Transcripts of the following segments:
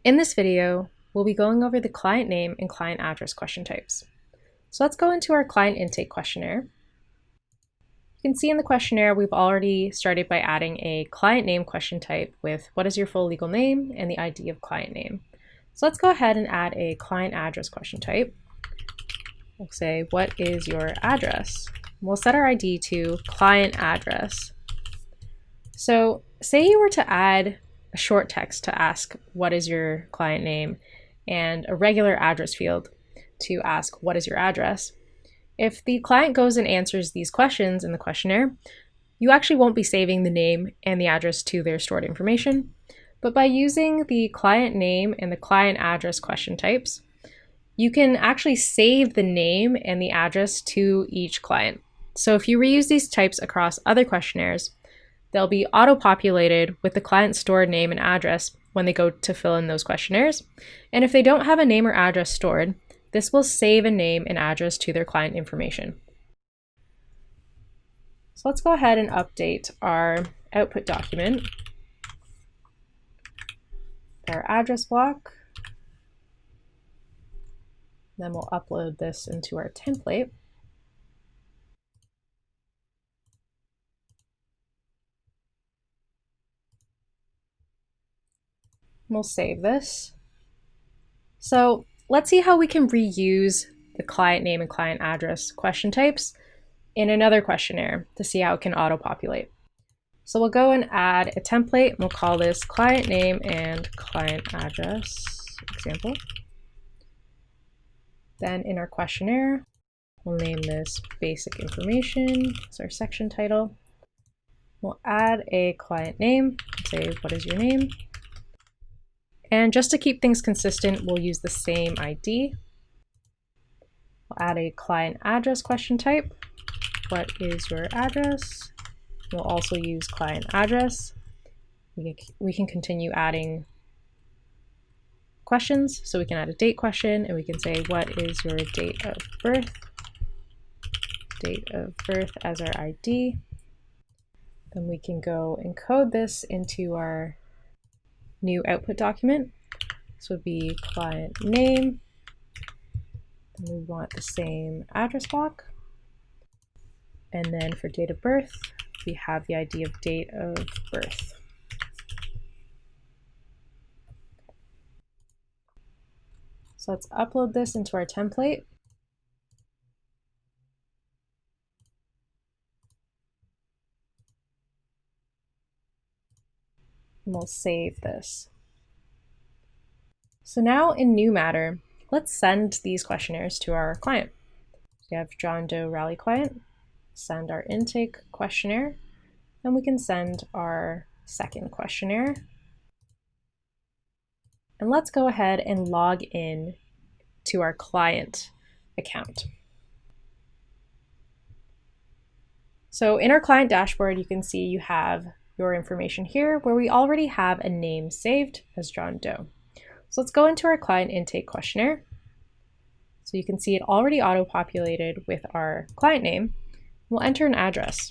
In this video, we'll be going over the client name and client address question types. So let's go into our client intake questionnaire. You can see in the questionnaire, we've already started by adding a client name question type with what is your full legal name and the ID of client name. So let's go ahead and add a client address question type. We'll say, what is your address? We'll set our ID to client address. So say you were to add a short text to ask what is your client name and a regular address field to ask what is your address. If the client goes and answers these questions in the questionnaire, you actually won't be saving the name and the address to their stored information. But by using the client name and the client address question types, you can actually save the name and the address to each client. So if you reuse these types across other questionnaires, they'll be auto-populated with the client's stored name and address when they go to fill in those questionnaires. And if they don't have a name or address stored, this will save a name and address to their client information. So let's go ahead and update our output document, our address block. Then we'll upload this into our template. We'll save this. So let's see how we can reuse the client name and client address question types in another questionnaire to see how it can auto-populate. So we'll go and add a template, and we'll call this client name and client address example. Then in our questionnaire, we'll name this basic information as our section title. We'll add a client name, say what is your name? And just to keep things consistent, we'll use the same ID. We'll add a client address question type. What is your address? We'll also use client address. We can continue adding questions. So we can add a date question and we can say, what is your date of birth? Date of birth as our ID. Then we can go and code this into our new output document. This would be client name. And we want the same address block. And then for date of birth, we have the ID of date of birth. So let's upload this into our template. And we'll save this. So now in New Matter, let's send these questionnaires to our client. We have John Doe Rally client, send our intake questionnaire, and we can send our second questionnaire. And let's go ahead and log in to our client account. So in our client dashboard, you can see you have your information here where we already have a name saved as John Doe. So let's go into our client intake questionnaire. So you can see it already auto-populated with our client name. We'll enter an address.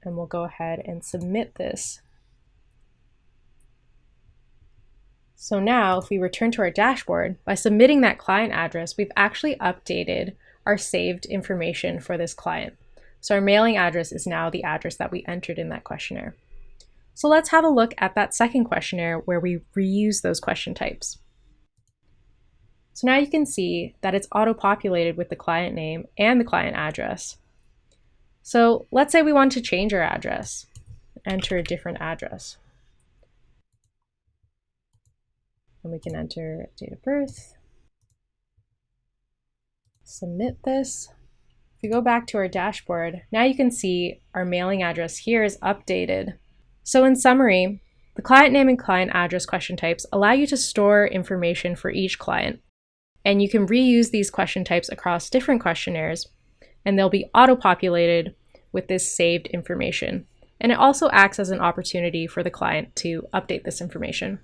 And we'll go ahead and submit this. So now if we return to our dashboard, by submitting that client address, we've actually updated our saved information for this client. So our mailing address is now the address that we entered in that questionnaire. So let's have a look at that second questionnaire where we reuse those question types. So now you can see that it's auto-populated with the client name and the client address. So let's say we want to change our address, enter a different address. And we can enter date of birth, submit this. If we go back to our dashboard, now you can see our mailing address here is updated. So in summary, the client name and client address question types allow you to store information for each client. And you can reuse these question types across different questionnaires, and they'll be auto-populated with this saved information. And it also acts as an opportunity for the client to update this information.